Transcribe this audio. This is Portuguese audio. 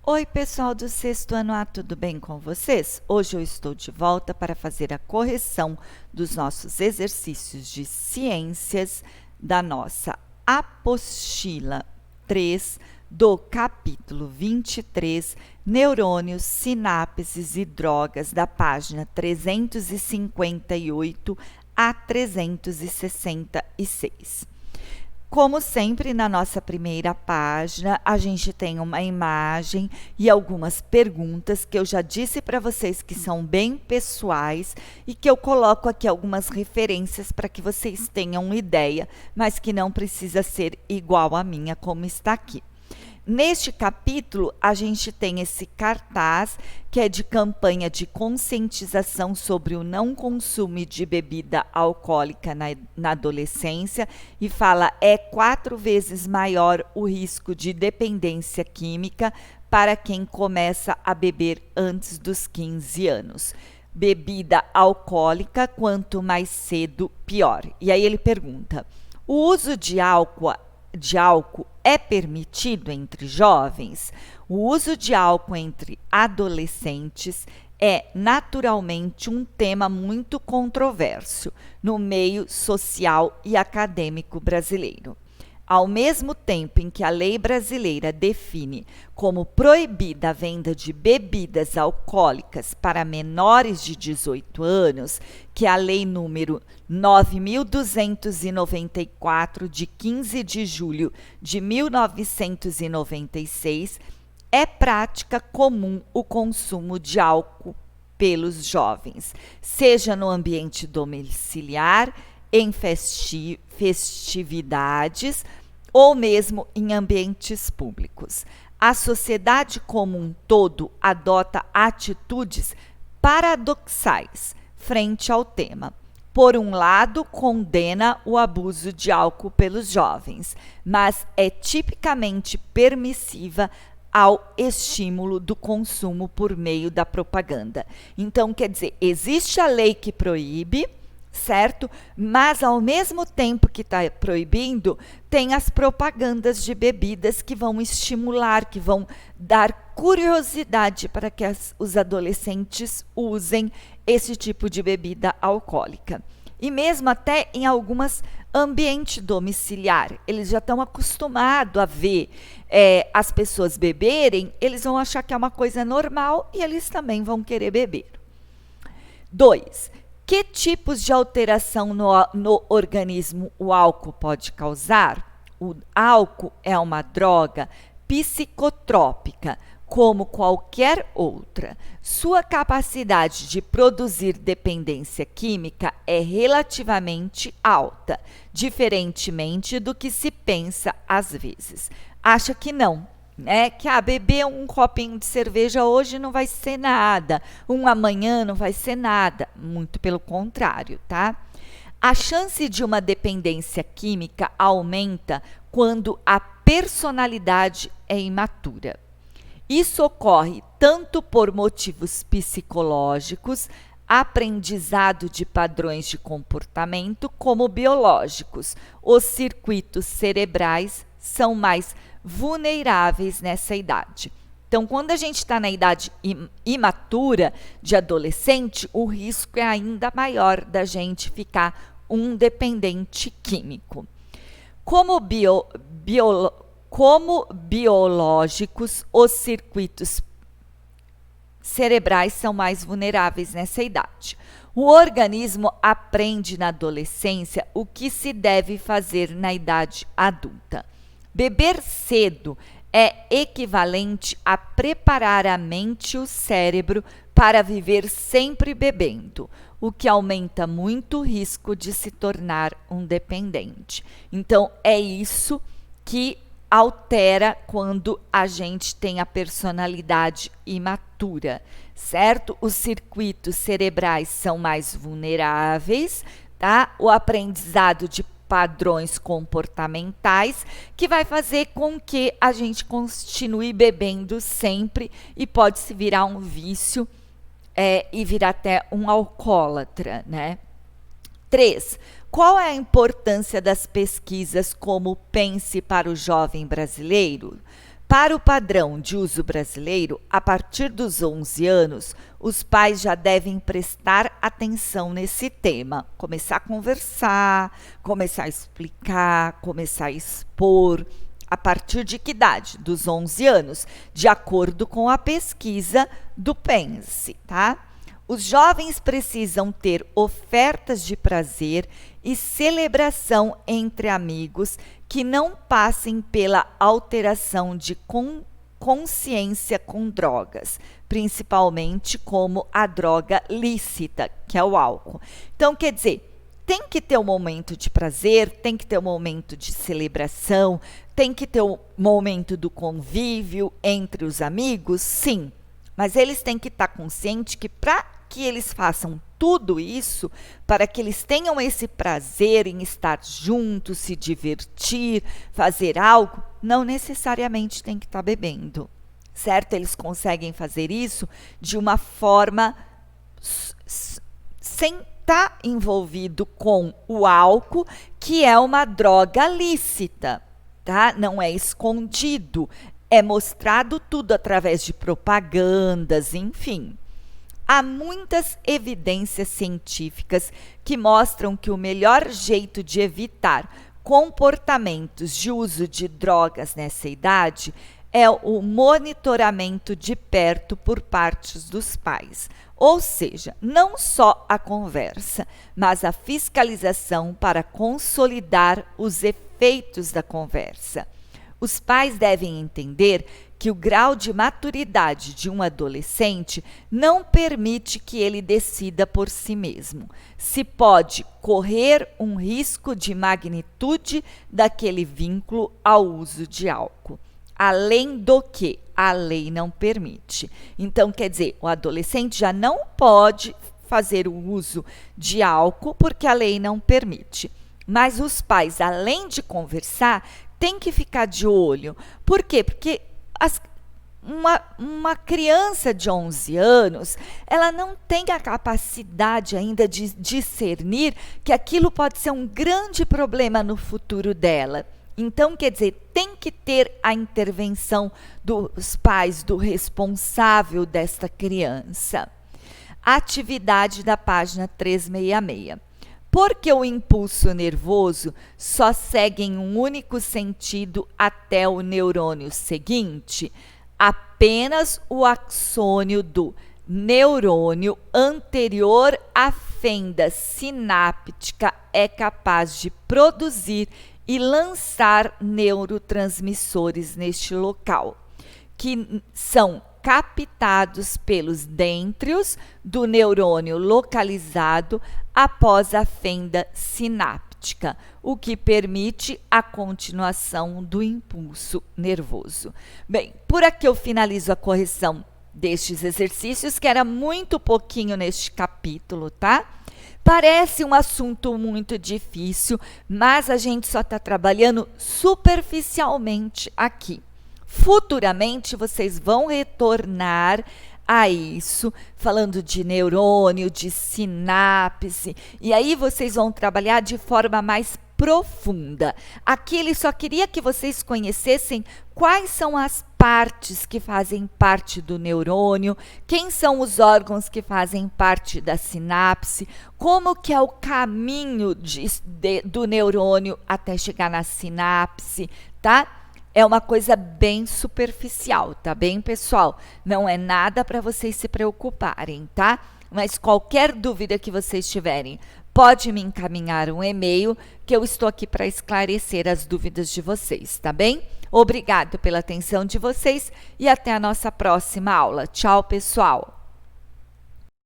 Oi, pessoal do sexto ano A, tudo bem com vocês? Hoje eu estou de volta para fazer a correção dos nossos exercícios de ciências da nossa apostila 3 do capítulo 23, Neurônios, Sinapses e Drogas, da página 358 a 366. Como sempre, na nossa primeira página, a gente tem uma imagem e algumas perguntas que eu já disse para vocês que são bem pessoais e que eu coloco aqui algumas referências para que vocês tenham uma ideia, mas que não precisa ser igual à minha, como está aqui. Neste capítulo, a gente tem esse cartaz que é de campanha de conscientização sobre o não consumo de bebida alcoólica na adolescência e fala é 4 vezes maior o risco de dependência química para quem começa a beber antes dos 15 anos. Bebida alcoólica, quanto mais cedo, pior. E aí ele pergunta, o uso de álcool é permitido entre jovens? O uso de álcool entre adolescentes é naturalmente um tema muito controverso no meio social e acadêmico brasileiro. Ao mesmo tempo em que a lei brasileira define como proibida a venda de bebidas alcoólicas para menores de 18 anos, que é a lei número 9.294, de 15 de julho de 1996, é prática comum o consumo de álcool pelos jovens, seja no ambiente domiciliar, em festividades ou mesmo em ambientes públicos. A sociedade como um todo adota atitudes paradoxais frente ao tema. Por um lado, condena o abuso de álcool pelos jovens, mas é tipicamente permissiva ao estímulo do consumo por meio da propaganda. Então, quer dizer, existe a lei que proíbe, certo? Mas, ao mesmo tempo que está proibindo, tem as propagandas de bebidas que vão estimular, que vão dar curiosidade para que os adolescentes usem esse tipo de bebida alcoólica. E mesmo até em alguns ambientes domiciliar, eles já estão acostumados a ver as pessoas beberem, eles vão achar que é uma coisa normal e eles também vão querer beber. 2. Que tipos de alteração no organismo o álcool pode causar? O álcool é uma droga psicotrópica, como qualquer outra. Sua capacidade de produzir dependência química é relativamente alta, diferentemente do que se pensa às vezes. Acha que não, né? Que beber um copinho de cerveja hoje não vai ser nada, amanhã não vai ser nada, muito pelo contrário, tá? A chance de uma dependência química aumenta quando a personalidade é imatura. Isso ocorre tanto por motivos psicológicos, aprendizado de padrões de comportamento, como biológicos. Os circuitos cerebrais são mais vulneráveis nessa idade. Então, quando a gente está na idade imatura de adolescente, o risco é ainda maior da gente ficar um dependente químico. Como biológicos, os circuitos cerebrais são mais vulneráveis nessa idade. O organismo aprende na adolescência o que se deve fazer na idade adulta. Beber cedo é equivalente a preparar a mente e o cérebro para viver sempre bebendo, o que aumenta muito o risco de se tornar um dependente. Então, é isso que altera quando a gente tem a personalidade imatura, certo? Os circuitos cerebrais são mais vulneráveis, tá? O aprendizado de padrões comportamentais, que vai fazer com que a gente continue bebendo sempre e pode se virar um vício e virar até um alcoólatra, né? 3. Qual é a importância das pesquisas como Pense para o Jovem Brasileiro? Para o padrão de uso brasileiro, a partir dos 11 anos, os pais já devem prestar atenção nesse tema, começar a conversar, começar a explicar, começar a expor. A partir de que idade? Dos 11 anos, de acordo com a pesquisa do Pense, tá? Os jovens precisam ter ofertas de prazer e celebração entre amigos que não passem pela alteração de consciência com drogas, principalmente como a droga lícita, que é o álcool. Então, quer dizer, tem que ter um momento de prazer, tem que ter um momento de celebração, tem que ter um momento do convívio entre os amigos, sim. Mas eles têm que estar conscientes que para que eles façam tudo isso, para que eles tenham esse prazer em estar juntos, se divertir, fazer algo, não necessariamente tem que estar bebendo, certo? Eles conseguem fazer isso de uma forma sem estar envolvido com o álcool, que é uma droga lícita, tá? Não é escondido, é mostrado tudo através de propagandas, enfim. Há muitas evidências científicas que mostram que o melhor jeito de evitar comportamentos de uso de drogas nessa idade é o monitoramento de perto por parte dos pais. Ou seja, não só a conversa, mas a fiscalização para consolidar os efeitos da conversa. Os pais devem entender que o grau de maturidade de um adolescente não permite que ele decida por si mesmo. Se pode correr um risco de magnitude daquele vínculo ao uso de álcool. Além do que a lei não permite. Então, quer dizer, o adolescente já não pode fazer o uso de álcool porque a lei não permite. Mas os pais, além de conversar, têm que ficar de olho. Por quê? Porque uma criança de 11 anos, ela não tem a capacidade ainda de discernir que aquilo pode ser um grande problema no futuro dela. Então, quer dizer, tem que ter a intervenção dos pais, do responsável desta criança. Atividade da página 366. Porque o impulso nervoso só segue em um único sentido até o neurônio seguinte, apenas o axônio do neurônio anterior à fenda sináptica é capaz de produzir e lançar neurotransmissores neste local, que são captados pelos dêntrios do neurônio localizado após a fenda sináptica, o que permite a continuação do impulso nervoso. Bem, por aqui eu finalizo a correção destes exercícios, que era muito pouquinho neste capítulo, tá? Parece um assunto muito difícil, mas a gente só está trabalhando superficialmente aqui. Futuramente, vocês vão retornar a isso, falando de neurônio, de sinapse, e aí vocês vão trabalhar de forma mais profunda. Aqui ele só queria que vocês conhecessem quais são as partes que fazem parte do neurônio, quem são os órgãos que fazem parte da sinapse, como que é o caminho do neurônio até chegar na sinapse, tá? É uma coisa bem superficial, tá bem, pessoal? Não é nada para vocês se preocuparem, tá? Mas qualquer dúvida que vocês tiverem, pode me encaminhar um e-mail, que eu estou aqui para esclarecer as dúvidas de vocês, tá bem? Obrigado pela atenção de vocês e até a nossa próxima aula. Tchau, pessoal!